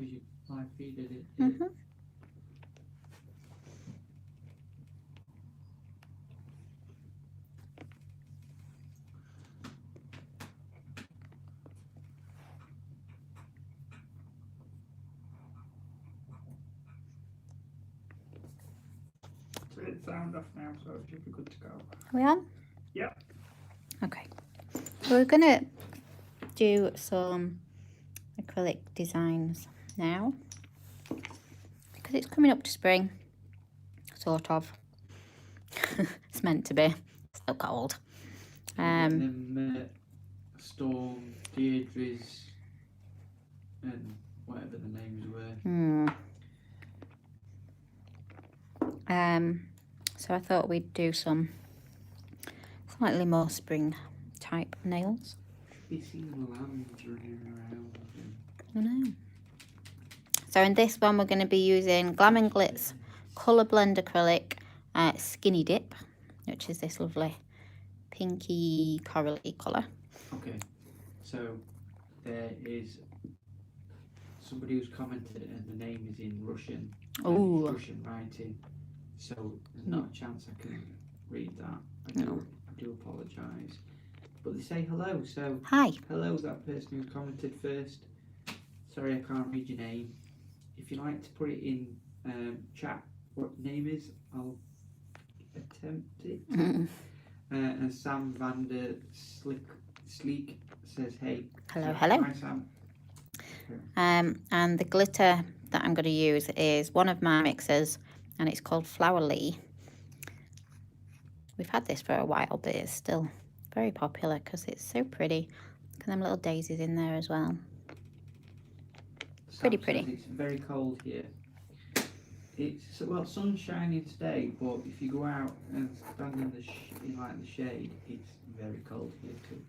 because you live feeded it. Mm-hmm. Turn the sound off now, so it should be good to go. Are we on? Yep. Okay. So we're gonna do some acrylic designs now because it's coming up to spring, sort of. It's meant to be. It's so cold. Storm, Deirdre's, and whatever the names were. So I thought we'd do some slightly more spring type nails. Be seeing lambs running around. I know. So in this one we're going to be using Glam and Glitz Colour Blend Acrylic Skinny Dip, which is this lovely pinky corally colour. Okay, so there is somebody who's commented and the name is in Russian. Oh. Russian writing, so there's not a chance I can read that. I do apologise. But they say hello, so hi. Hello, that person who commented first. Sorry I can't read your name. If you like to put it in chat what your name is, I'll attempt it. And Sam Vander Sleek says hey. Hello, hello. Hi Sam. And the glitter that I'm going to use is one of my mixers, and it's called Flowerly. We've had this for a while, but it's still very popular because it's so pretty. Look at them little daisies in there as well. Pretty. It's very cold here. It's sun's shining today, but if you go out and stand in the shade, it's very cold here too.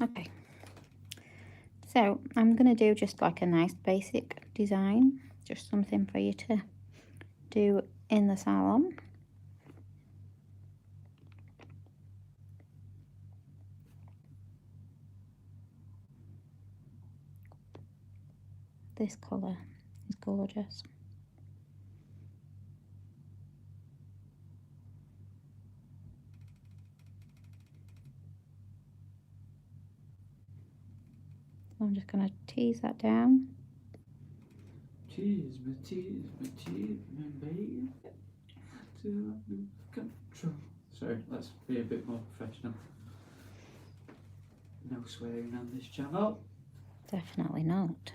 Okay, so I'm going to do just like a nice basic design, just something for you to do in the salon. This colour is gorgeous. So I'm just going to tease that down. Tease me, baby. To lose control. Sorry, let's be a bit more professional. No swearing on this channel. Definitely not.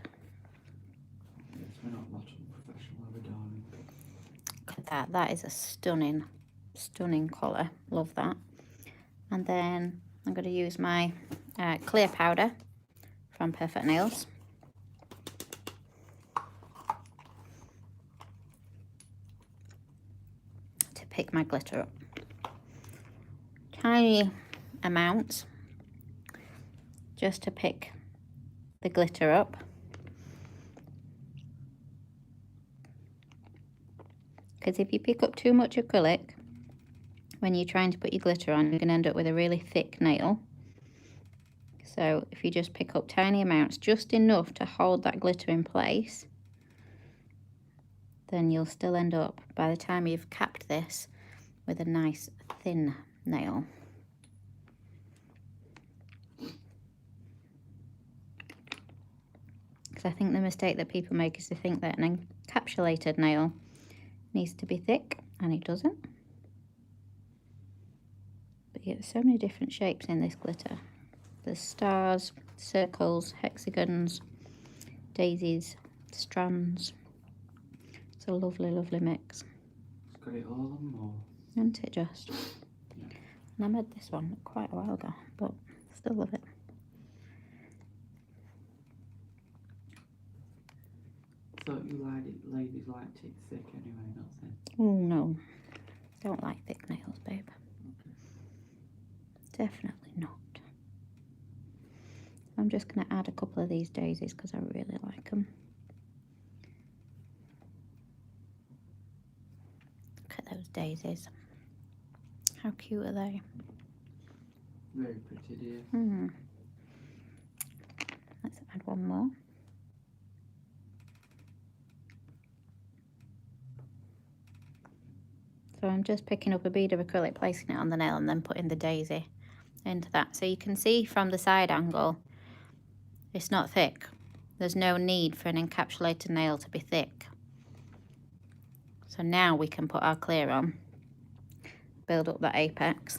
Yes, we're not much of a professional, are we, darling? Look at that. That is a stunning colour. Love that. And then I'm going to use my clear powder from Perfect Nails. To pick my glitter up. Tiny amounts. Just to pick the glitter up. Because if you pick up too much acrylic, when you're trying to put your glitter on, you're going to end up with a really thick nail. So if you just pick up tiny amounts, just enough to hold that glitter in place, then you'll still end up, by the time you've capped this, with a nice thin nail. Because I think the mistake that people make is to think that an encapsulated nail needs to be thick, and it doesn't. But you get so many different shapes in this glitter. There's stars, circles, hexagons, daisies, strands. It's a lovely, lovely mix. It's got it all and more. Isn't it just? Yeah. And I made this one quite a while ago, but still love it. Thought you ladies liked it thick anyway, not thin. Oh no, don't like thick nails, babe. Okay. Definitely not. I'm just going to add a couple of these daisies because I really like them. Look at those daisies. How cute are they? Very pretty, dear. Let's add one more. So I'm just picking up a bead of acrylic, placing it on the nail and then putting the daisy into that. So you can see from the side angle, it's not thick. There's no need for an encapsulated nail to be thick. So now we can put our clear on, build up that apex.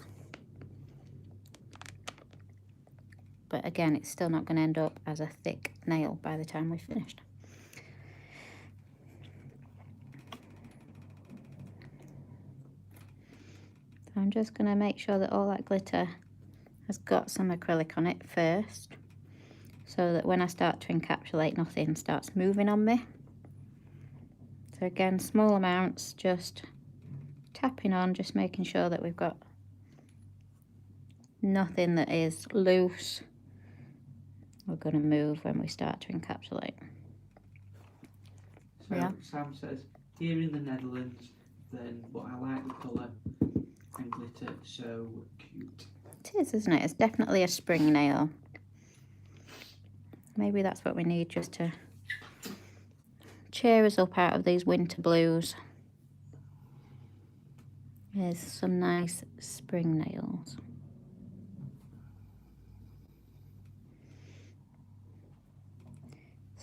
But again, it's still not going to end up as a thick nail by the time we've finished. So I'm just going to make sure that all that glitter has got some acrylic on it first, so that when I start to encapsulate, nothing starts moving on me. So again, small amounts, just tapping on, just making sure that we've got nothing that is loose or going to move when we start to encapsulate. So Yeah. Sam says, here in the Netherlands, then, but I like the colour and glitter, so cute. It is, isn't it? It's definitely a spring nail. Maybe that's what we need, just to cheer us up out of these winter blues. Here's some nice spring nails.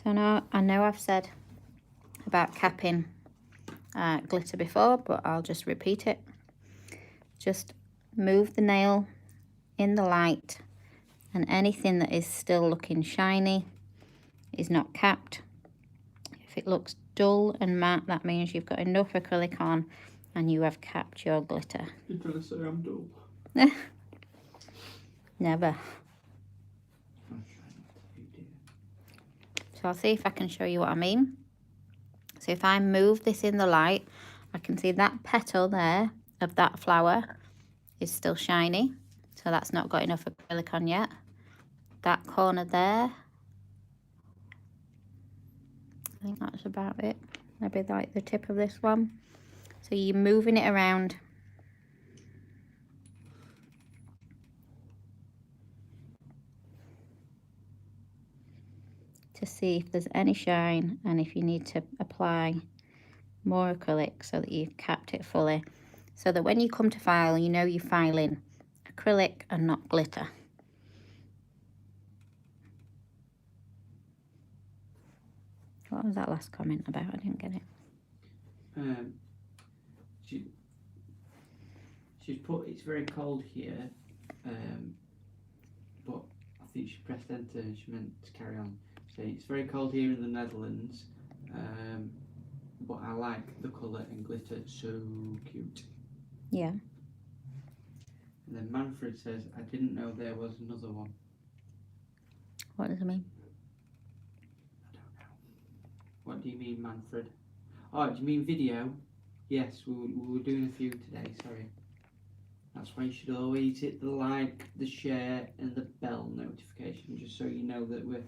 So now, I know I've said about capping glitter before, but I'll just repeat it. Just move the nail in the light, and anything that is still looking shiny is not capped. If it looks dull and matte, that means you've got enough acrylic on and you have capped your glitter. You're trying to say I'm dull? Never. I'm trying not to be, dear. So I'll see if I can show you what I mean. So if I move this in the light, I can see that petal there of that flower is still shiny. So that's not got enough acrylic on yet. That corner there, I think that's about it. Maybe like the tip of this one. So you're moving it around. To see if there's any shine and if you need to apply more acrylic so that you've capped it fully. So that when you come to file, you know you're filing acrylic and not glitter. What was that last comment about? I didn't get it. She's put, it's very cold here, but I think she pressed enter and she meant to carry on. Saying it's very cold here in the Netherlands, but I like the colour and glitter, so cute. Yeah. And then Manfred says, I didn't know there was another one. What does it mean? I don't know. What do you mean, Manfred? Oh, do you mean video? Yes, we were doing a few today, sorry. That's why you should always hit the like, the share and the bell notification, just so you know that when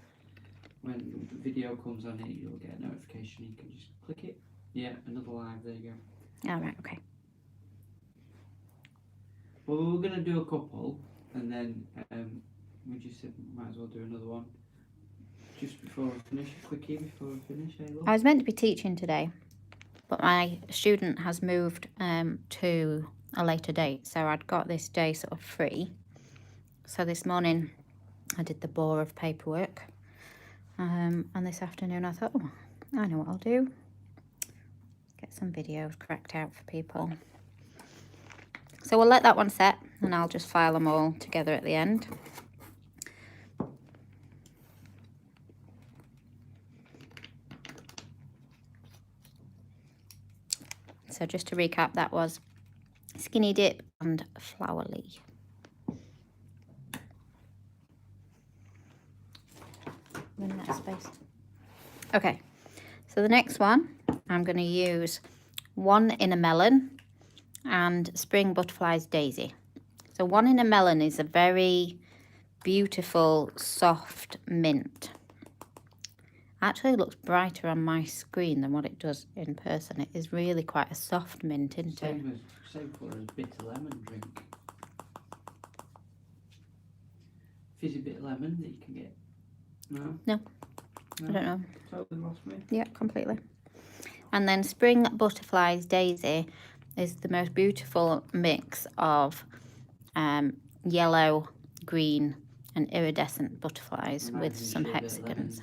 the video comes on it, you'll get a notification. You can just click it. Yeah, another live, there you go. Alright, okay. Well, we were going to do a couple, and then we just said might as well do another one. Just before we finish, a quickie before we finish, eh, love? I was meant to be teaching today, but my student has moved to a later date, so I'd got this day sort of free. So this morning I did the bore of paperwork, and this afternoon I thought, oh, I know what I'll do. Get some videos cracked out for people. So we'll let that one set, and I'll just file them all together at the end. So just to recap, that was Skinny Dip and Flowerly. In that space. Okay, so the next one, I'm going to use One in a Melon and Spring Butterflies Daisy. So One in a Melon is a very beautiful, soft mint. Actually, it looks brighter on my screen than what it does in person. It is really quite a soft mint, isn't it? Same colour as bitter lemon drink. fizzy bit of lemon that you can get? No? No. I don't know. Totally lost me. Yeah, completely. And then Spring Butterflies Daisy is the most beautiful mix of yellow, green and iridescent butterflies with some hexagons.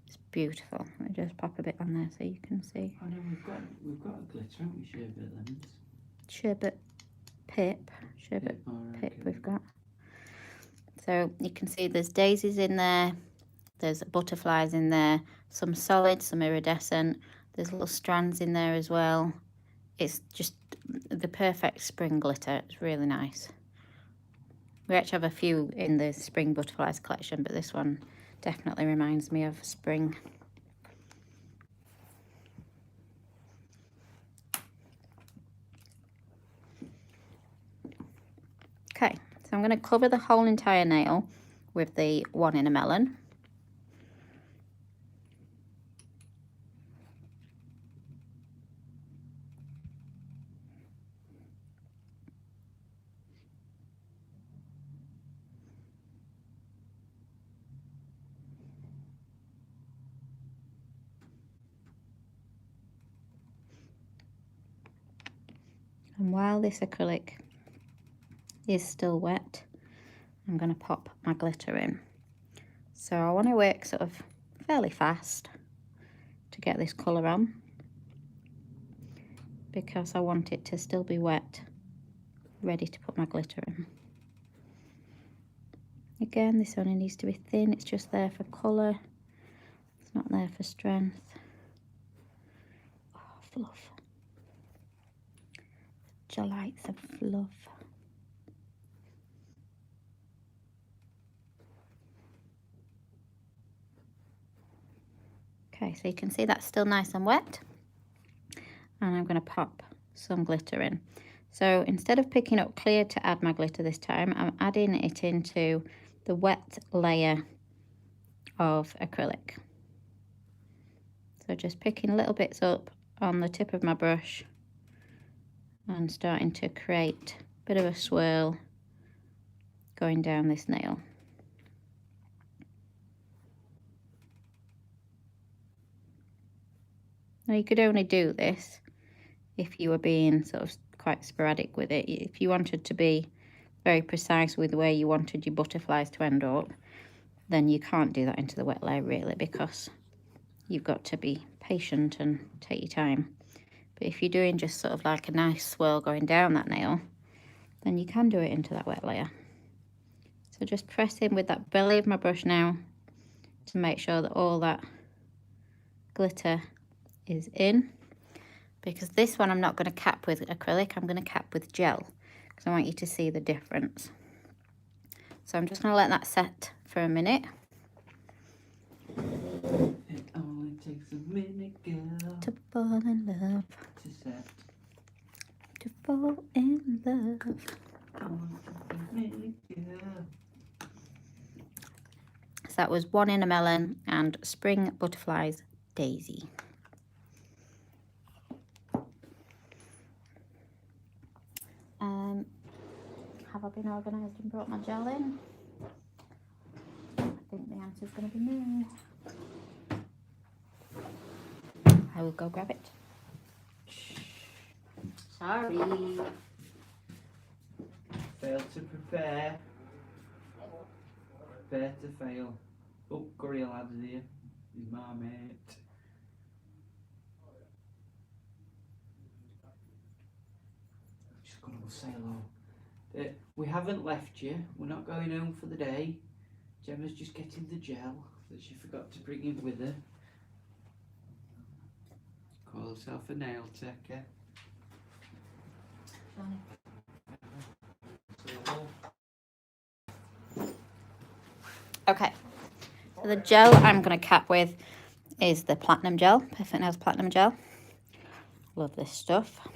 It's beautiful. Let me just pop a bit on there so you can see. I know we've got a glitter, haven't we? Sherbet lemons. Sherbet pip. Sherbet pip we've got. So you can see there's daisies in there. There's butterflies in there. Some solid, some iridescent. There's little strands in there as well. It's just the perfect spring glitter. It's really nice. We actually have a few in the Spring Butterflies collection, but this one definitely reminds me of spring. Okay, so I'm going to cover the whole entire nail with the One in a Melon. And while this acrylic is still wet, I'm going to pop my glitter in. So I want to work sort of fairly fast to get this colour on, because I want it to still be wet, ready to put my glitter in. Again, this only needs to be thin, it's just there for colour, it's not there for strength. Oh, fluff. Delights of fluff. Okay, so you can see that's still nice and wet. And I'm going to pop some glitter in. So instead of picking up clear to add my glitter this time, I'm adding it into the wet layer of acrylic. So just picking little bits up on the tip of my brush and starting to create a bit of a swirl going down this nail. Now you could only do this if you were being sort of quite sporadic with it. If you wanted to be very precise with where you wanted your butterflies to end up, then you can't do that into the wet layer really, because you've got to be patient and take your time. But if you're doing just sort of like a nice swirl going down that nail, then you can do it into that wet layer. So just press in with that belly of my brush now to make sure that all that glitter is in, because this one I'm not going to cap with acrylic, I'm going to cap with gel, because I want you to see the difference. So I'm just going to let that set for a minute. It only takes a minute, girl, to fall in love. to set. To fall in love. Only takes a minute, girl. So that was One in a Melon and Spring Butterflies Daisy. Have I been organised and brought my gel in? I think the answer is going to be no. I will go grab it. Sorry. Fail to prepare. Prepare to fail. Oh, Curry lad's here. He's my mate. Just gonna go say hello. We haven't left you. We're not going home for the day. Gemma's just getting the gel that she forgot to bring in with her. Call herself a nail taker. Okay, so the gel I'm going to cap with is the Platinum Gel, Perfect Nails Platinum Gel. Love this stuff.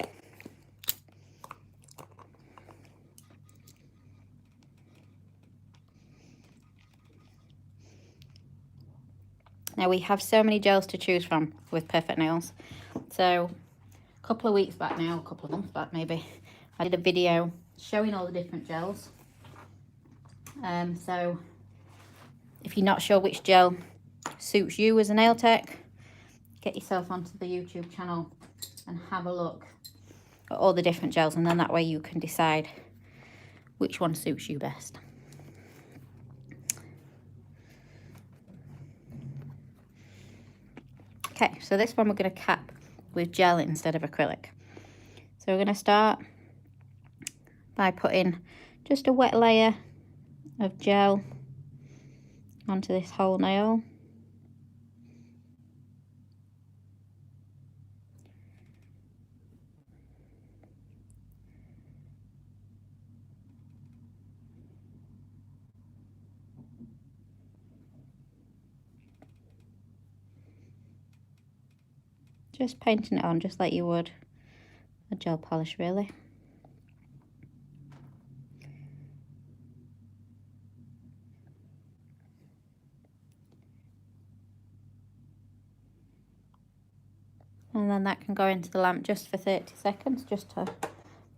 Now we have so many gels to choose from with Perfect Nails. So a couple of weeks back now, a couple of months back maybe, I did a video showing all the different gels. So if you're not sure which gel suits you as a nail tech, get yourself onto the YouTube channel and have a look at all the different gels, and then that way you can decide which one suits you best. Okay, so this one we're going to cap with gel instead of acrylic. So we're going to start by putting just a wet layer of gel onto this whole nail. Just painting it on just like you would a gel polish, really. And then that can go into the lamp just for 30 seconds, just to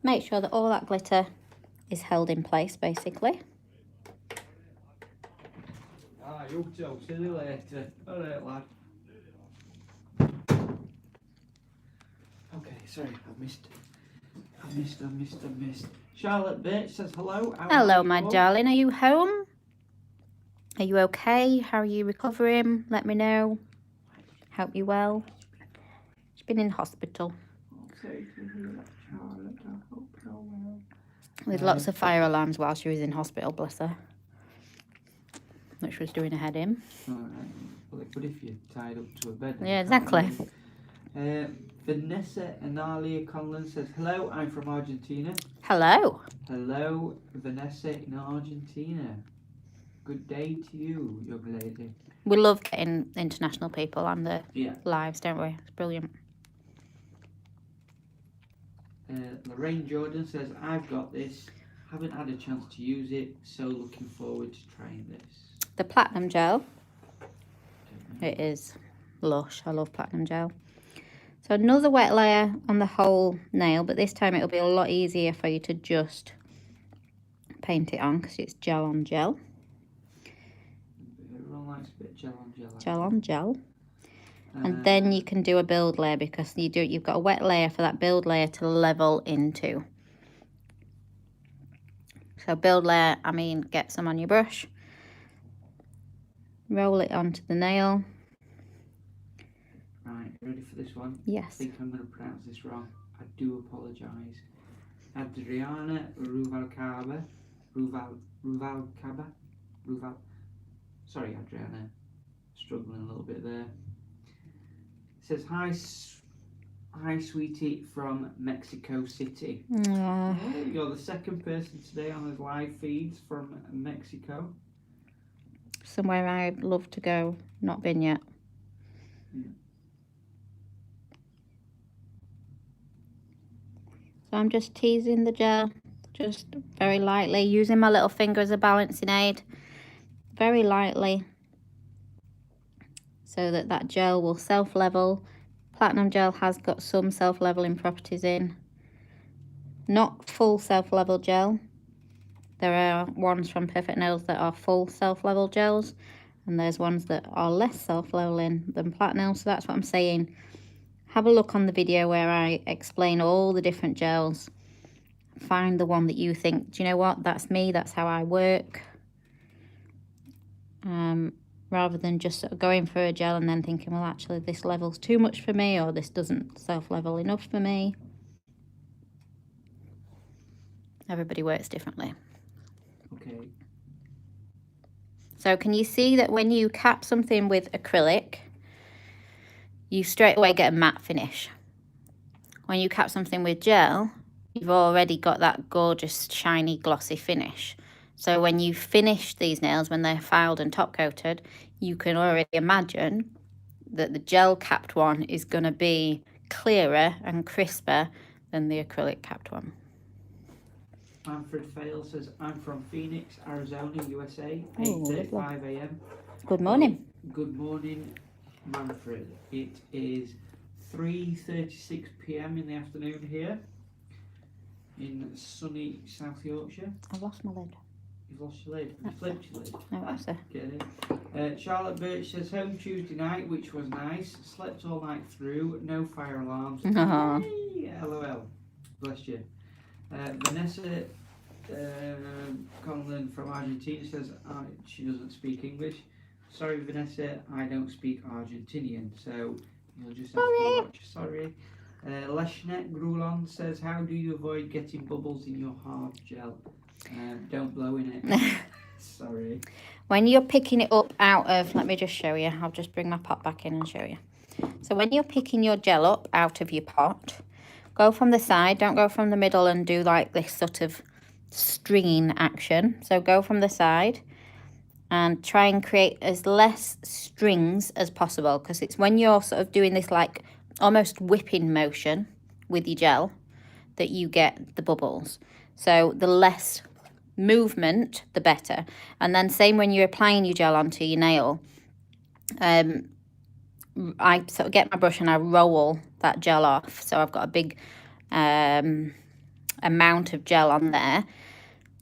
make sure that all that glitter is held in place, basically. Ah, you'll tell silly later. Alright, lad. Okay, sorry, I've missed. Charlotte Bates says hello. Hello, my darling. Are you home? Are you okay? How are you recovering? Let me know. Hope you well. She's been in hospital. With lots of fire alarms while she was in hospital, bless her. Which was doing her head in. Alright. Well, it could if you're tied up to a bed. Yeah, exactly. Vanessa Analia Conlon says, hello, I'm from Argentina. Hello. Hello, Vanessa in Argentina. Good day to you, young lady. We love getting international people on the Yeah. lives, don't we? It's brilliant. Lorraine Jordan says, I've got this. Haven't had a chance to use it, so looking forward to trying this. The platinum gel. It is lush. I love platinum gel. So another wet layer on the whole nail, but this time it'll be a lot easier for you to just paint it on because it's gel on gel. Everyone likes a bit of gel on gel. Gel on gel. And then you can do a build layer because you've got a wet layer for that build layer to level into. So build layer, I mean, get some on your brush. Roll it onto the nail. Right, ready for this one? Yes. I think I'm going to pronounce this wrong. I do apologise. Adriana Ruvalcaba. Sorry, Adriana. Struggling a little bit there. It says, hi, sweetie from Mexico City. Aww. Oh, you're the second person today on his live feeds from Mexico. Somewhere I'd love to go, not been yet. Yeah. So I'm just teasing the gel, just very lightly, using my little finger as a balancing aid, very lightly, so that that gel will self-level. Platinum gel has got some self-leveling properties in. Not full self-level gel. There are ones from Perfect Nails that are full self-level gels, and there's ones that are less self-leveling than platinum, so that's what I'm saying. Have a look on the video where I explain all the different gels. Find the one that you think, do you know what, that's me, that's how I work. Rather than just sort of going for a gel and then thinking, well, actually this level's too much for me, or this doesn't self-level enough for me. Everybody works differently. Okay. So can you see that when you cap something with acrylic, you straight away get a matte finish. When you cap something with gel, you've already got that gorgeous, shiny, glossy finish. So when you finish these nails, when they're filed and top coated, you can already imagine that the gel capped one is going to be clearer and crisper than the acrylic capped one. Manfred Fail says, I'm from Phoenix, Arizona, USA, Oh, 8:35 a.m. Good morning. Good morning, Manfred. It is 3:36 p.m. in the afternoon here in sunny South Yorkshire. I lost my lid. You've lost your lid. You flipped your lid. No, that's a... Get it. Charlotte Birch says home Tuesday night, which was nice. Slept all night through. No fire alarms. Aw. Yay! LOL. Bless you. Vanessa Conlon from Argentina says she doesn't speak English. Sorry, Vanessa, I don't speak Argentinian, so you'll just have to watch. Sorry. Leshnet Grulon says, how do you avoid getting bubbles in your hard gel? Don't blow in it. Sorry. When you're picking it up out of, let me just show you. I'll just bring my pot back in and show you. So when you're picking your gel up out of your pot, go from the side, don't go from the middle and do like this sort of stringing action. So go from the side and try and create as less strings as possible, because it's when you're sort of doing this like almost whipping motion with your gel that you get the bubbles. So the less movement, the better. And then same when you're applying your gel onto your nail. I sort of get my brush and I roll that gel off. So I've got a big amount of gel on there.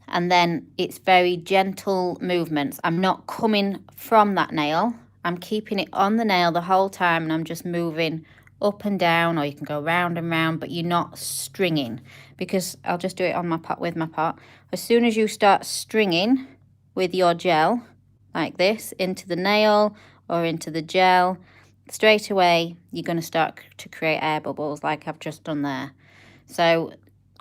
And then it's very gentle movements. I'm not coming from that nail. I'm keeping it on the nail the whole time, and I'm just moving up and down, or you can go round and round, but you're not stringing, because I'll just do it on my pot with my pot. As soon as you start stringing with your gel like this into the nail or into the gel, straight away you're going to start to create air bubbles like I've just done there. So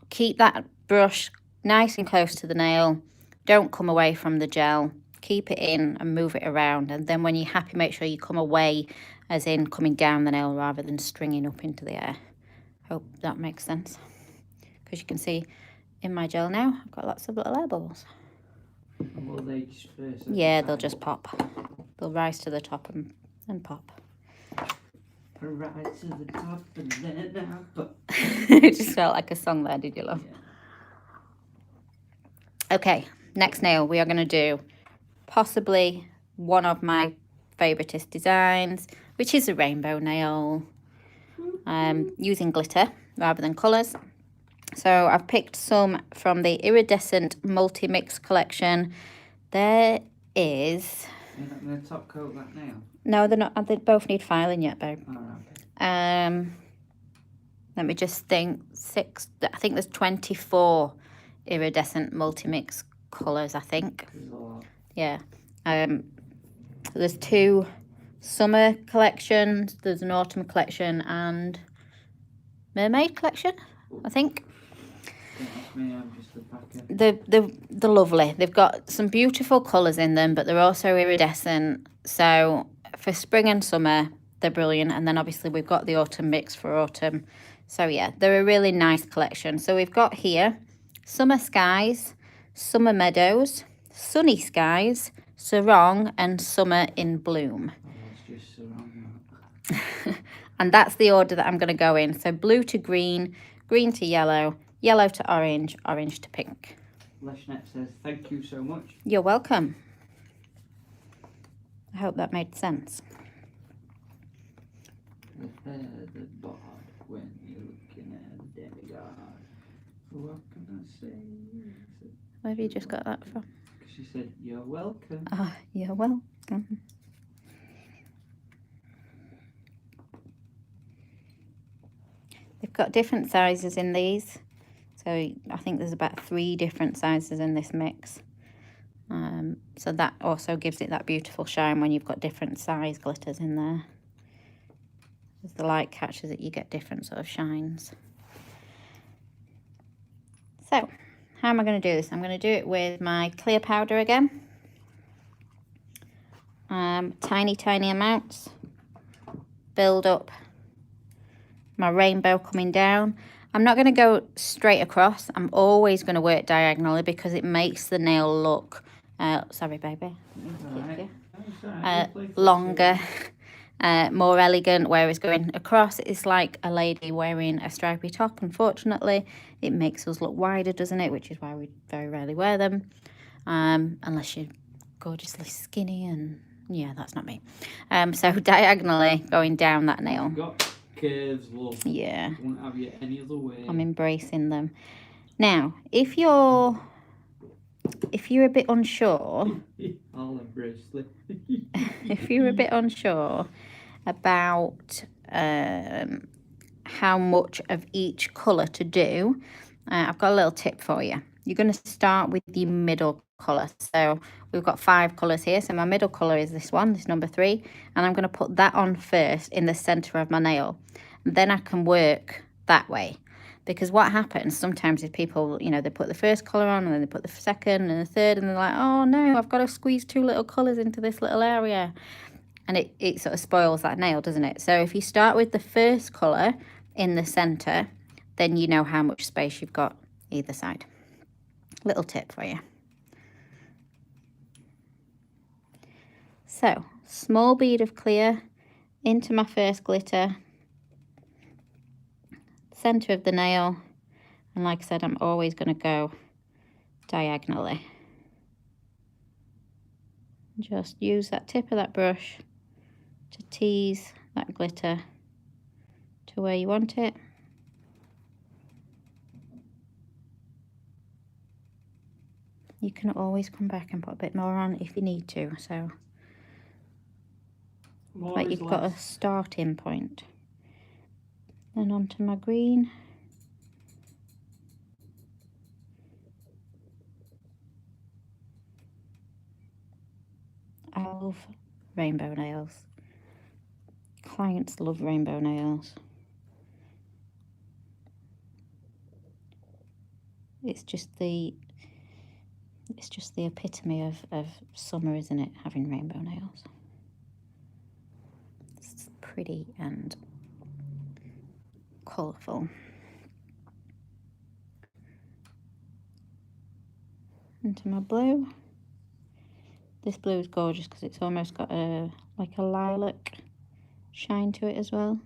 keep that brush nice and close to the nail. Don't come away from the gel. Keep it in and move it around. And then when you're happy, make sure you come away, as in coming down the nail rather than stringing up into the air. Hope that makes sense. Because you can see in my gel now, I've got lots of little air bubbles. And will they disperse? Yeah, they'll just pop. They'll rise to the top and pop. Rise to the top and then up. It just felt like a song there, did you love? Yeah. Okay, next nail we are going to do possibly one of my favouriteest designs, which is a rainbow nail, using glitter rather than colours. So I've picked some from the Iridescent Multi-Mix collection. There is... You're not going to top coat that nail? No, they're not. They both need filing yet, babe. Oh, okay. Let me just think. I think there's 24 Iridescent Multi-Mix colours, I think. There's a lot. Yeah. There's 2 summer collections. There's an autumn collection and mermaid collection, I think. That's me, I'm just the packer. They're lovely. They've got some beautiful colours in them, but they're also iridescent. So for spring and summer, they're brilliant. And then obviously we've got the autumn mix for autumn. So yeah, they're a really nice collection. So we've got here Summer Skies, Summer Meadows, Sunny Skies, Sarong, and Summer in Bloom. Oh, it's just Sarong. And that's the order that I'm going to go in. So blue to green, green to yellow, yellow to orange, orange to pink. Leshnet says, thank you so much. You're welcome. I hope that made sense. The bard when you're looking at a demigod. What can I say? Where have you just got that from? She said, you're welcome. Ah, you're welcome. They've got different sizes in these. So I think there's about 3 different sizes in this mix. So that also gives it that beautiful shine when you've got different size glitters in there. As the light catches it, you get different sort of shines. So, how am I going to do this? I'm going to do it with my clear powder again. Tiny, tiny amounts. Build up my rainbow coming down. I'm not going to go straight across. I'm always going to work diagonally because it makes the nail look, sorry baby, longer, more elegant, whereas going across is like a lady wearing a stripy top. Unfortunately, it makes us look wider, doesn't it? Which is why we very rarely wear them, unless you're gorgeously skinny, and yeah, that's not me. So diagonally going down that nail. Got curves, love. Yeah. Won't have you any other way. I'm embracing them. Now, if you're if you're a bit unsure, I'll embrace it. if you're a bit unsure about how much of each colour to do, I've got a little tip for you. You're going to start with the middle colour. So we've got 5 colours here. So my middle colour is this one, this number 3. And I'm going to put that on first in the centre of my nail. And then I can work that way. Because what happens sometimes is people, you know, they put the first colour on and then they put the second and the third. And they're like, oh no, I've got to squeeze 2 little colours into this little area. And it sort of spoils that nail, doesn't it? So if you start with the first colour in the centre, then you know how much space you've got either side. Little tip for you. So, small bead of clear into my first glitter, centre of the nail, and like I said, I'm always going to go diagonally. Just use that tip of that brush to tease that glitter to where you want it. You can always come back and put a bit more on if you need to, so but you've got a starting point. Then onto my green. I love rainbow nails. Clients love rainbow nails. It's just the epitome of summer, isn't it? Having rainbow nails. It's pretty and colourful. Into my blue. This blue is gorgeous because it's almost got like a lilac shine to it as well.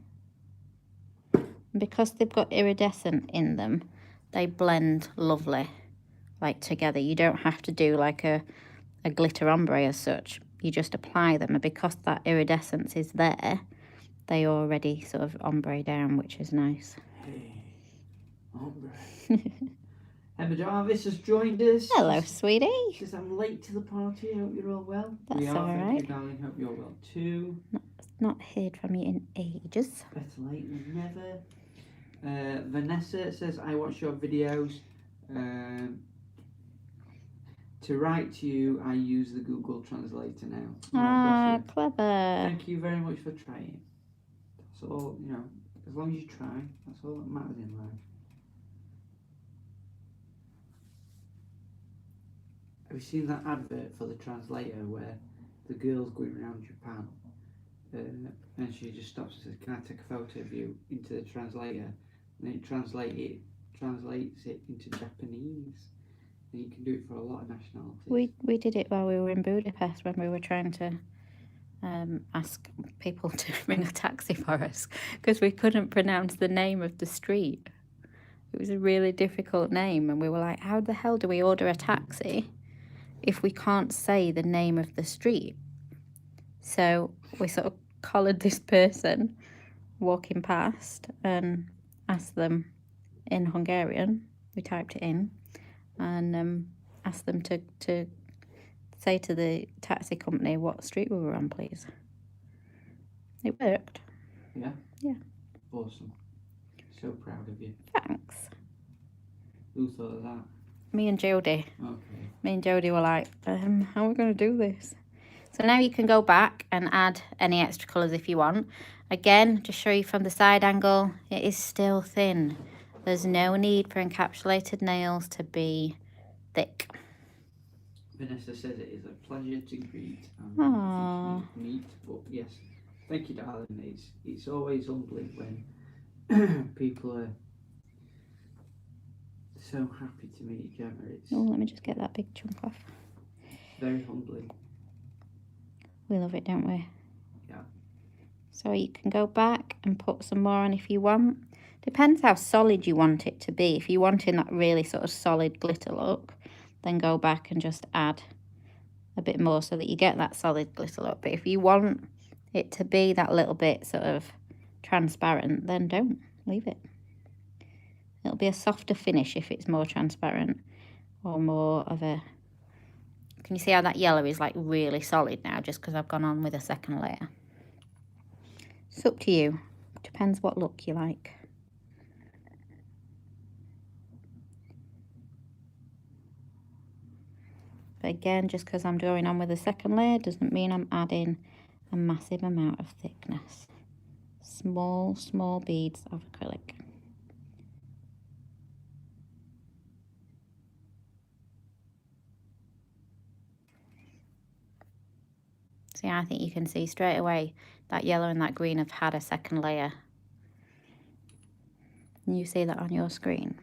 And because they've got iridescent in them, they blend lovely, like together. You don't have to do like a glitter ombre as such. You just apply them, and because that iridescence is there, they already sort of ombre down, which is nice. Hey, ombre. Emma Jarvis has joined us. Hello, sweetie. She says, I'm late to the party. I hope you're all well. That's we are, all thank right. you, darling. Hope you're well too. Not heard from you in ages. Better late than never. Vanessa says, I watch your videos. To write to you, I use the Google Translator now. Ah, Oh, clever. thank you very much for trying. That's all, you know, as long as you try, that's all that matters in life. Have you seen that advert for the translator where the girl's going around Japan and she just stops and says, can I take a photo of you into the translator? And then it translates it into Japanese. And you can do it for a lot of nationalities. We did it while we were in Budapest when we were trying to ask people to bring a taxi for us because we couldn't pronounce the name of the street. It was a really difficult name, and we were like, how the hell do we order a taxi if we can't say the name of the street? So we sort of collared this person walking past and asked them in Hungarian. We typed it in and asked them to say to the taxi company what street we were on, please. It worked. Yeah? Yeah. Awesome. So proud of you. Thanks. Who thought of that? Me and Jodie. Okay. Me and Jodie were like, how are we going to do this? So now you can go back and add any extra colours if you want. Again, to show you from the side angle, it is still thin. There's no need for encapsulated nails to be thick. Vanessa says it is a pleasure to greet. Aww. Meet, but yes, thank you, darling. It's always humbling when people are so happy to meet Gemma. It's Oh, let me just get that big chunk off. very humbling. We love it, don't we? Yeah. So you can go back and put some more on if you want. Depends how solid you want it to be. If you're wanting that really sort of solid glitter look, then go back and just add a bit more so that you get that solid glitter look. But if you want it to be that little bit sort of transparent, then don't. Leave it. It'll be a softer finish if it's more transparent or more of a Can you see how that yellow is like really solid now just because I've gone on with a second layer? It's up to you. Depends what look you like. But again, just because I'm going on with a second layer doesn't mean I'm adding a massive amount of thickness. Small, small beads of acrylic. See, I think you can see straight away that yellow and that green have had a second layer. Can you see that on your screen?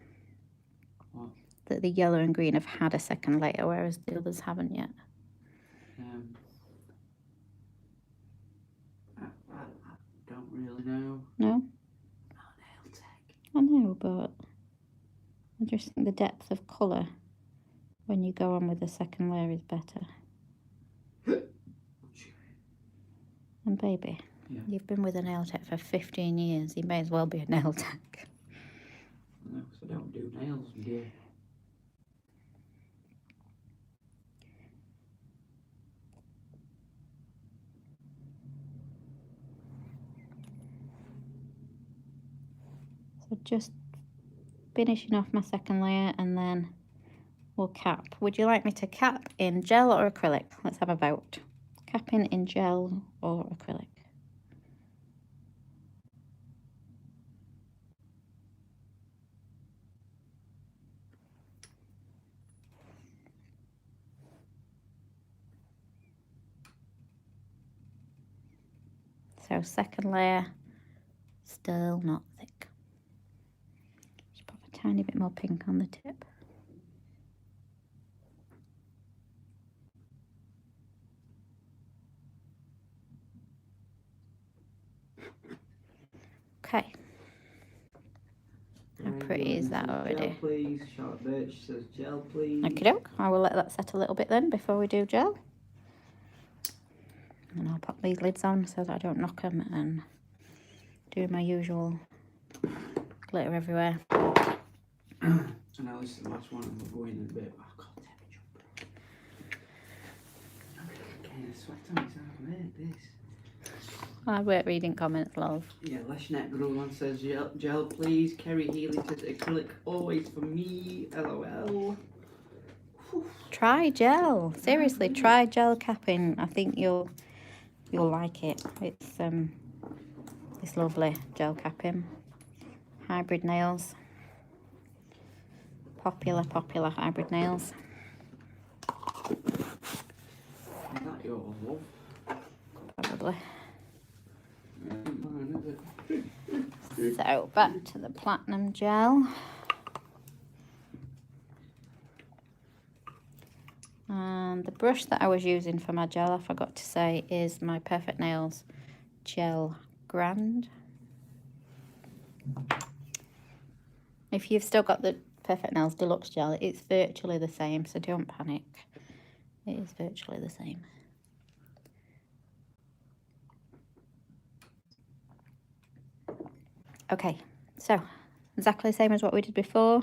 What? That the yellow and green have had a second layer, whereas the others haven't yet. I don't really know. No? Oh, nail tech. I know, but I just think the depth of colour when you go on with the second layer is better. And baby, yeah. You've been with a nail tech for 15 years. You may as well be a nail tech. No, 'cause I don't do nails, dear. So just finishing off my second layer and then we'll cap. Would you like me to cap in gel or acrylic? Let's have a vote. Capping in gel or acrylic? So second layer, still not thick. Just pop a tiny bit more pink on the tip. Okay. How pretty is that already? Gel, please. Charlotte Birch says gel, please. Okie doke. I will let that set a little bit then before we do gel. And I'll pop these lids on so that I don't knock them and do my usual glitter everywhere. I know this is the last one, and we'll go in a bit. Oh, God, damn it, I'm getting a sweat on his arm there, this. I weren't reading comments, love. Yeah, Leshnet Grulan says gel, please. Kerry Healy says acrylic, always for me. LOL. Whew. Try gel. Seriously, try gel capping. I think you'll like it. It's lovely gel capping. Hybrid nails. Popular hybrid nails. Is that your love? Probably. Mine, is it? So back to the platinum gel. And the brush that I was using for my gel, I forgot to say, is my Perfect Nails Gel Grand. If you've still got the Perfect Nails Deluxe Gel, it's virtually the same, so don't panic. It is virtually the same. Okay, so exactly the same as what we did before.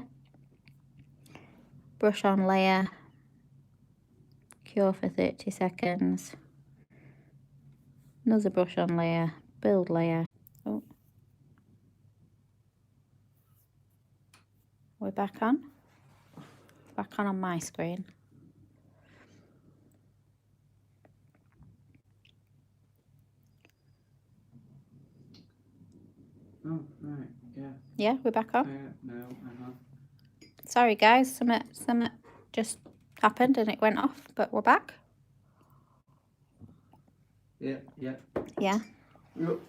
Brush on layer, cure for 30 seconds. Another brush on layer, build layer. Oh. We're back on. Back on my screen. Oh, right, yeah. Yeah, we're back on. No, I'm on. Sorry guys, something just happened and it went off, but we're back. Yeah. Yeah. Yep.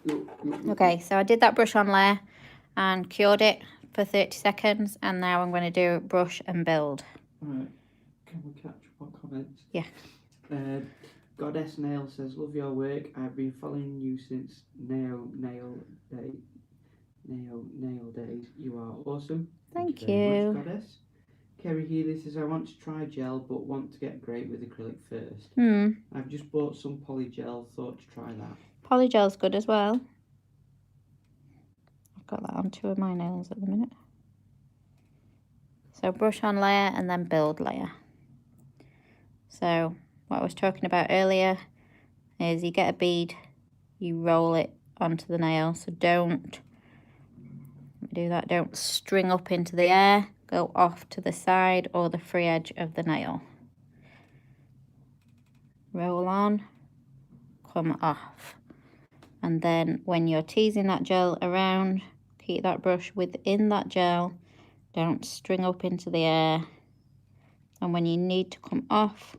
Okay, so I did that brush on layer and cured it for 30 seconds, and now I'm going to do brush and build. Alright, can we catch up on comments? Yeah. Goddess Nail says, love your work. I've been following you since nail days. You are awesome. Thank very you. much, Goddess. Kerry Healy says, I want to try gel but want to get great with acrylic first. I've just bought some poly gel, thought to try that. Polygel's good as well. I've got that on 2 of my nails at the minute. So brush on layer and then build layer. So what I was talking about earlier is you get a bead, you roll it onto the nail. So don't do that. Don't string up into the air. Go off to the side or the free edge of the nail. Roll on, come off. And then when you're teasing that gel around, keep that brush within that gel. Don't string up into the air. And when you need to come off,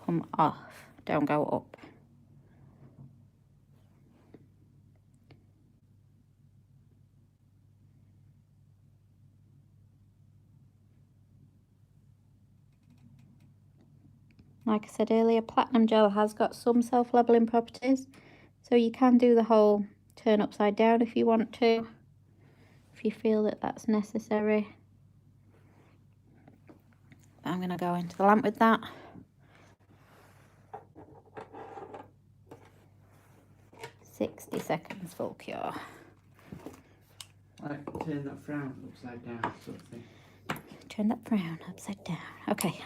come off. Don't go up. Like I said earlier, platinum gel has got some self-leveling properties. So you can do the whole turn upside down if you want to, if you feel that that's necessary. But I'm going to go into the lamp with that. "60 seconds full cure." Like turn that frown upside down sort of thing. Turn that frown upside down. Okay.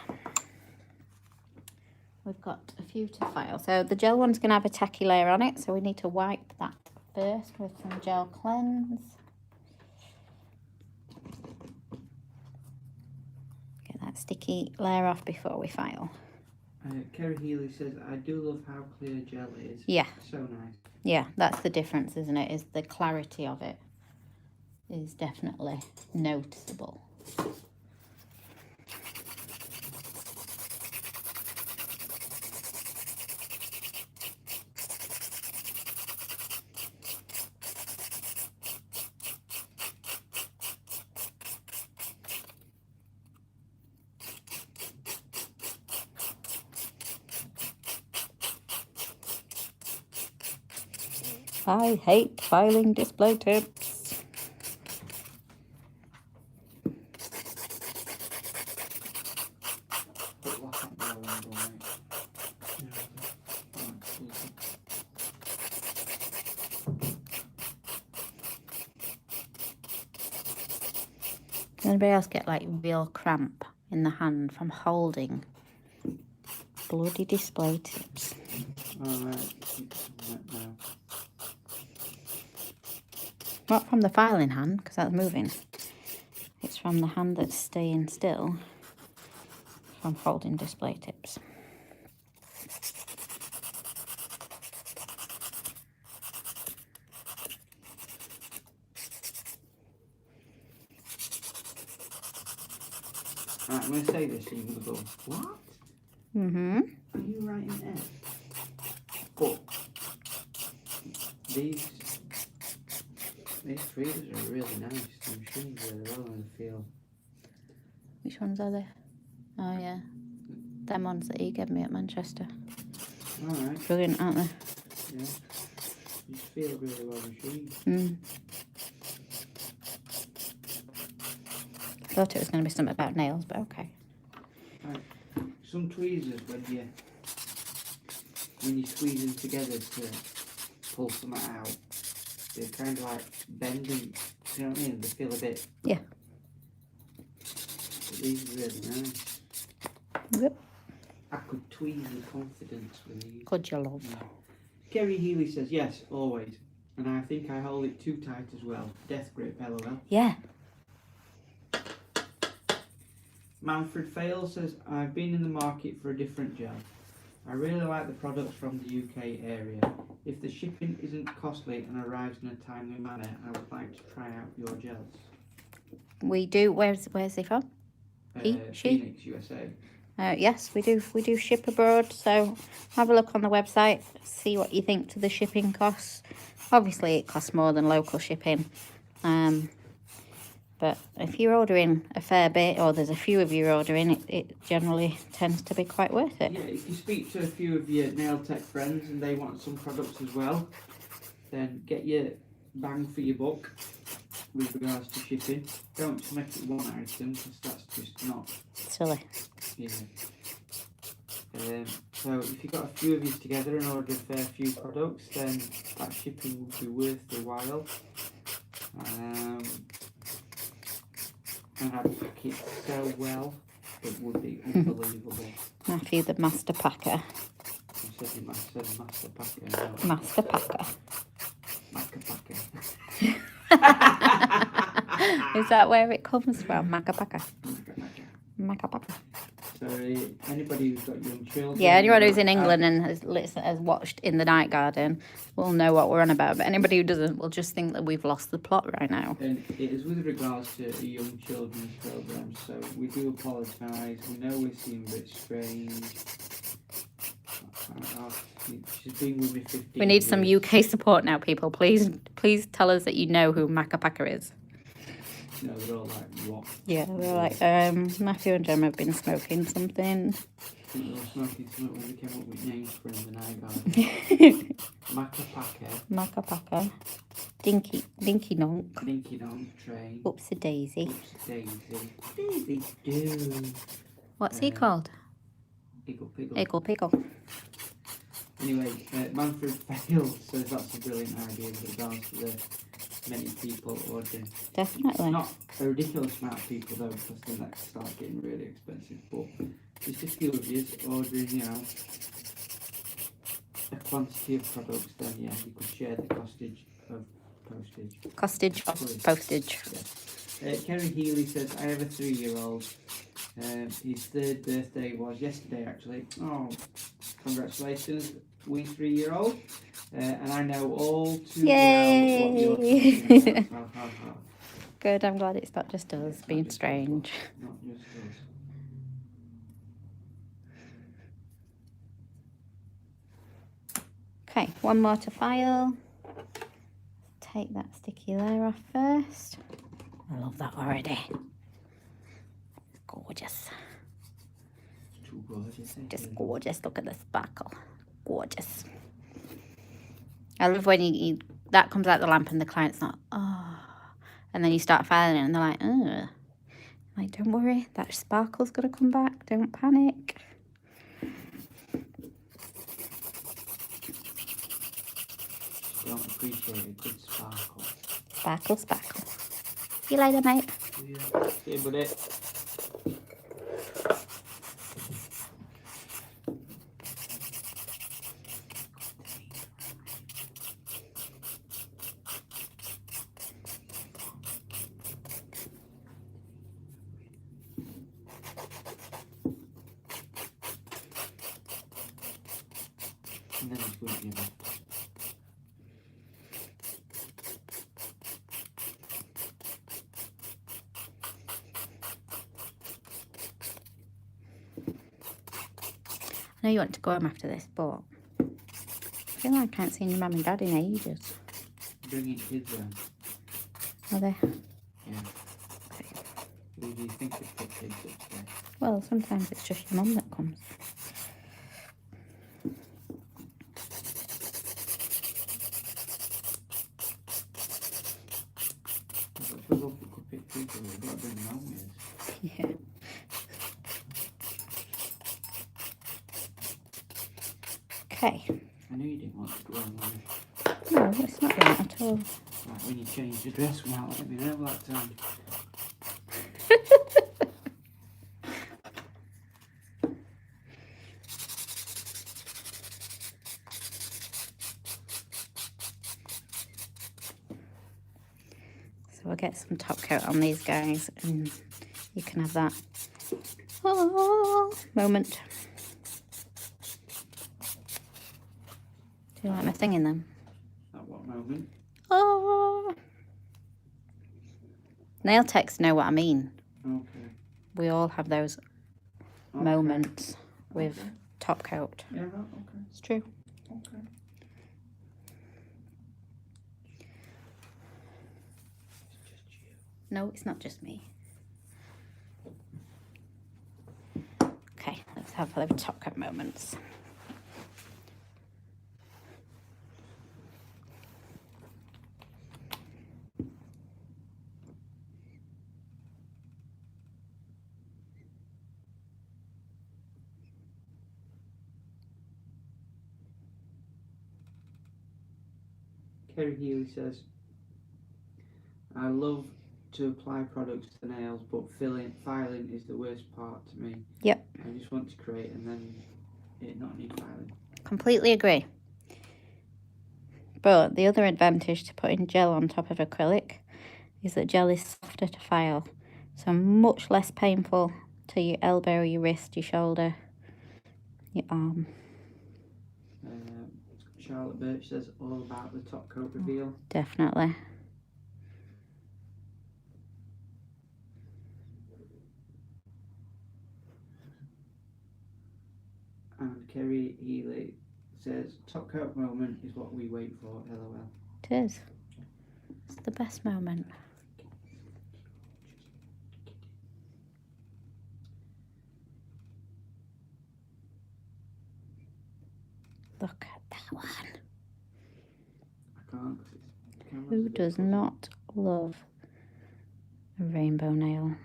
We've got a few to file. So the gel one's going to have a tacky layer on it, so we need to wipe that first with some gel cleanse. Get that sticky layer off before we file. Kerry Healy says, I do love how clear gel is. Yeah. So nice. Yeah, that's the difference, isn't it? Is the clarity of it is definitely noticeable. I hate filing display tips. Does anybody else get like real cramp in the hand from holding bloody display tips? Alright. Not from the filing hand, because that's moving. It's from the hand that's staying still from holding display tips. Alright, I'm going to say this and you're going to go, what? Mm-hmm. Are you writing there? But these freezers are really nice. The machines really well and feel. Which ones are they? Oh yeah, them ones that he gave me at Manchester. Alright. Brilliant, aren't they? Yeah. You feel really well machined. Mm. Thought it was going to be something about nails, but okay. Right. Some tweezers when you squeeze them together to pull something out, they're kind of like bending. You know what I mean? They feel a bit. Yeah. But these are really nice. Yep. I could tweeze with confidence with these. Could you love? Yeah. Kerry Healy says yes, always, and I think I hold it too tight as well. Death grip, LOL. Yeah. Manfred Fail says, I've been in the market for a different gel. I really like the products from the UK area. If the shipping isn't costly and arrives in a timely manner, I would like to try out your gels. We do. Where's he from? He? She? Phoenix, USA. Yes, we do. We do ship abroad. So have a look on the website. See what you think to the shipping costs. Obviously, it costs more than local shipping. But if you're ordering a fair bit, or there's a few of you ordering, it generally tends to be quite worth it. Yeah, if you speak to a few of your nail tech friends and they want some products as well, then get your bang for your buck with regards to shipping. Don't just make it one item, because that's just not Silly. Yeah. So if you've got a few of you together and order a fair few products, then that shipping will be worth the while. And I pack it so well. It would be unbelievable. Matthew the Master Packer. You said you said Master Packer. No. Master Packer. Maca Packer. Is that where it comes from? Maca Packer. Maca Packer. Maca Packer. So anybody who's got young children... Yeah, anyone who's in England and has watched In the Night Garden will know what we're on about. But anybody who doesn't will just think that we've lost the plot right now. And it is with regards to a young children's programme, so we do apologise. We know we seem a bit strange. She's been with me 15 We need years. some UK support now, people. Please tell us that you know who Maca Packer is. No, they're all like, what? Yeah, they're like, Matthew and Gemma have been smoking something. I think they were smoking something when they came up with names for In the Night Garden. Maca Packer. Maca Packer. Dinky Nonk. Dinky Donk Train. Oopsie Daisy. Oopsie Daisy. Daisy do. What's he called? Iggle Piggle. Iggle Piggle. Anyway, Manfred Fail says that's a brilliant idea with regards to the many people ordering. Definitely. Not a ridiculous amount of people though, because then that starts getting really expensive. But just a few of you ordering, you know, a quantity of products, then yeah, you could share the costage of postage. Costage of postage. Yeah. Kerry Healy says, I have a 3-year-old. His 3rd birthday was yesterday actually. Oh, congratulations, wee 3-year-old. And I know all too well what you're talking about. Ha, ha, ha. Good, I'm glad it's not just us being strange. Not just us. Okay, one more to file. Take that sticky layer off first. I love that already. Gorgeous. Too gorgeous. Just gorgeous. Look at the sparkle. Gorgeous. I love when you that comes out the lamp and the client's not, oh. And then you start filing it and they're like, oh. Like, don't worry, that sparkle's going to come back. Don't panic. Don't appreciate a good sparkle. Sparkle, sparkle. See you later, mate. Yeah. See you, buddy. And then it's going to give it. I know you want to go home after this, but I feel like I can't see your mum and dad in ages. Bringing kids around. Are they? Yeah. Who do you think would pick kids up there? Well, sometimes it's just your mum that comes. People could pick people, they've got to bring them home with. Yeah. Okay. I knew you didn't want to go on with it. No, it's not that at all. Like when you changed your dress without letting me know that time. So we'll get some top coat on these guys and you can have that moment. Do you like my singing them? At what moment? Oh. Nail techs know what I mean. Okay. We all have those moments with Okay. top coat. Yeah, okay. It's true. Okay. It's just you. No, it's not just me. Okay, let's have those top coat moments. Kerry Healy says, I love to apply products to the nails, but filing is the worst part to me. Yep. I just want to create and then it not need filing. Completely agree. But the other advantage to putting gel on top of acrylic is that gel is softer to file, so much less painful to your elbow, your wrist, your shoulder, your arm. Charlotte Birch says all about the top coat reveal. Definitely. And Kerry Healy says top coat moment is what we wait for, LOL. It is. It's the best moment. Look at that one. I can't because the camera's Who a bit does fuzzy. not love a rainbow nail?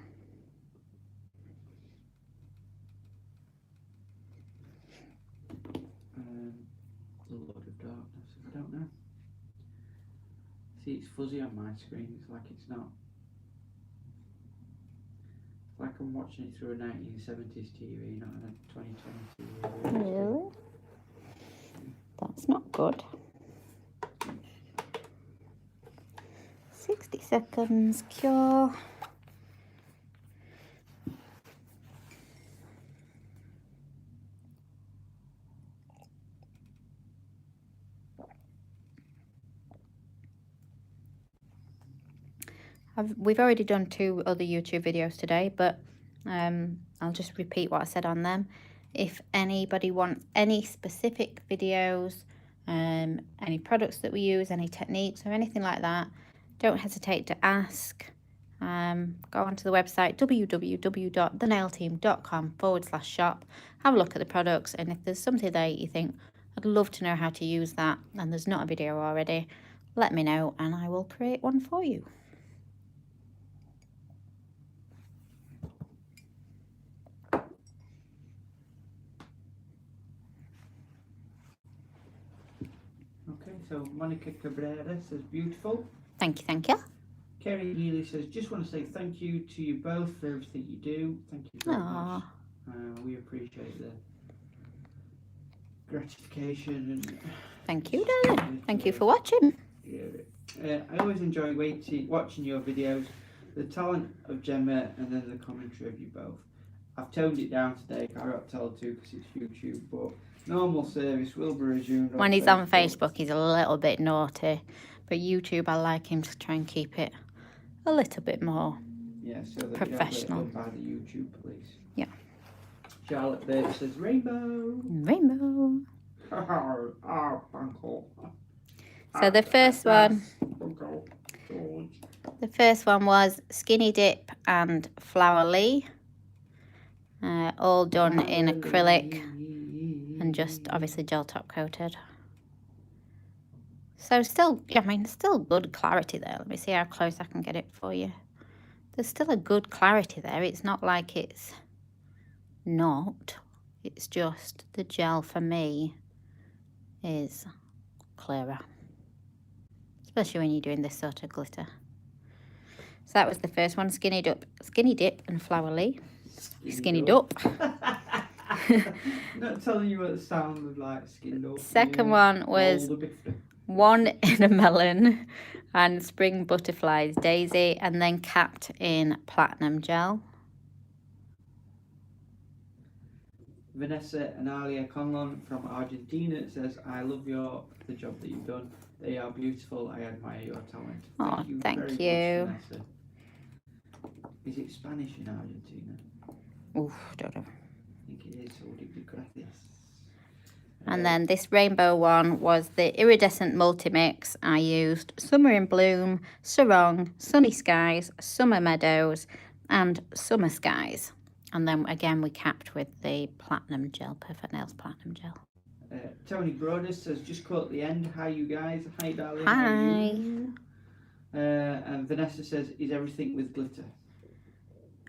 The Lord of Darkness. I don't know. See, it's fuzzy on my screen. It's like it's not. It's like I'm watching it through a 1970s TV, not a 2020 TV. Really? That's not good. 60 seconds cure. We've already done 2 other YouTube videos today, but I'll just repeat what I said on them. If anybody wants any specific videos, any products that we use, any techniques or anything like that, don't hesitate to ask. Go onto the website www.thenailteam.com/shop, have a look at the products, and if there's something there you think, I'd love to know how to use that, and there's not a video already, let me know and I will create one for you. Okay, so Monica Cabrera says beautiful. Thank you, thank you. Kerry Healy says, just want to say thank you to you both for everything you do. Thank you very much. We appreciate the gratification and Thank you, darling. Thank you for watching. yeah. I always enjoy watching your videos, the talent of Gemma and then the commentary of you both. I've toned it down today, I got told to because it's YouTube, but normal service will be resumed. When he's on Facebook, he's a little bit naughty, but YouTube, I like him to try and keep it a little bit more so that professional. You don't get done by the YouTube police. Yeah. Charlotte Birch says rainbow. Rainbow. Uncle. So the first one, was Skinny Dip and Flower Lee, all done in acrylic and just obviously gel top coated. So still, still good clarity there. Let me see how close I can get it for you. There's still a good clarity there. It's not like it's not. It's just the gel for me is clearer, especially when you're doing this sort of glitter. So that was the first one, Skinny Dip and Flower Lee. Skinny Dip. Not telling you what it sounded like, Skinny Dip. Second one was One in a Melon and Spring Butterflies Daisy, and then capped in platinum gel. Vanessa Analia Conlon from Argentina says, I love the job that you've done. They are beautiful. I admire your talent. Oh, thank very you. much, Vanessa. Is it Spanish in Argentina? Oof, don't know. I think it is. Gracias. And then this rainbow one was the iridescent multi-mix. I used Summer in Bloom, Sarong, Sunny Skies, Summer Meadows, and Summer Skies. And then again we capped with the platinum gel, Perfect Nails platinum gel. Tony Brodus says, just caught the end. Hi, you guys. Hi, darling. Hi. How are you? And Vanessa says, is everything with glitter?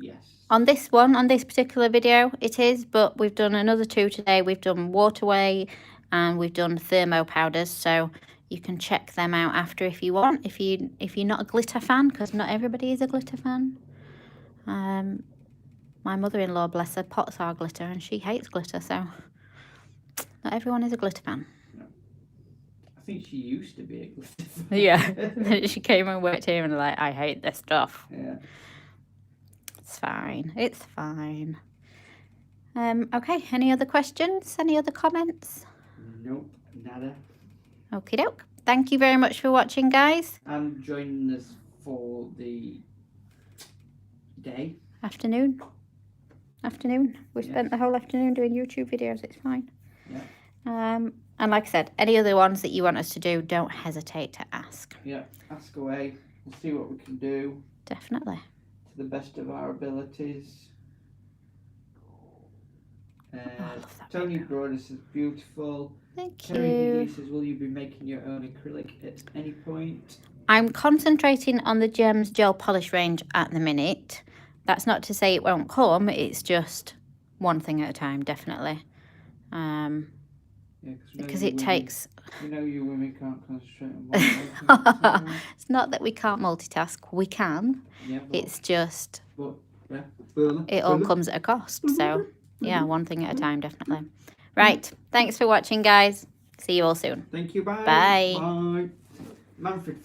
Yes. On this particular video, it is, but we've done another 2 today. We've done Waterway and we've done Thermo powders. So You can check them out after if you want. If you're not a glitter fan, because not everybody is a glitter fan. My mother-in-law, bless her, pots are glitter, and she hates glitter, so not everyone is a glitter fan. I think she used to be a glitter fan. Yeah, she came and worked here and like, I hate this stuff. Yeah. It's fine. It's fine. Okay, any other questions? Any other comments? Nope, nada. Okie doke. Thank you very much for watching, guys. And joining us for the day. Afternoon. We Yeah. spent the whole afternoon doing YouTube videos. It's fine. Yeah. And like I said, any other ones that you want us to do, don't hesitate to ask. Yeah, ask away. We'll see what we can do Definitely. to the best of our abilities. Tony Broder says beautiful. Thank Terry you. Healy says, will you be making your own acrylic at any point? I'm concentrating on the Gems gel polish range at the minute. That's not to say it won't come. It's just one thing at a time, definitely. Yeah, Because it takes... You know you women can't concentrate on one thing. It's not that we can't multitask. We can. Yeah, It's just... But, yeah. It all comes at a cost. So, yeah, one thing at a time, definitely. Right. Thanks for watching, guys. See you all soon. Thank you. Bye. Bye. Bye. Manfred